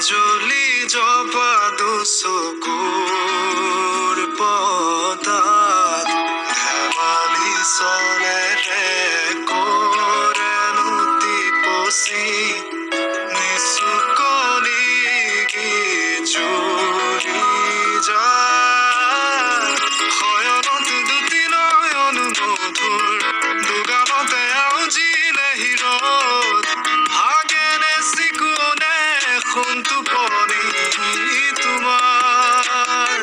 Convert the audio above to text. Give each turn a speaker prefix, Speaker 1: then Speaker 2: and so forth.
Speaker 1: জলি জপা দুচকুৰ পতাত ধেমালি চলেৰে কৰে নুতি পচি নিচুকনি জুৰি যায় শয়নত দুটি নয়ন মধুৰ দুগামতে আউজিলে হিৰত ভাগেনে চিকুনে সোণ টোপনি তোমাৰ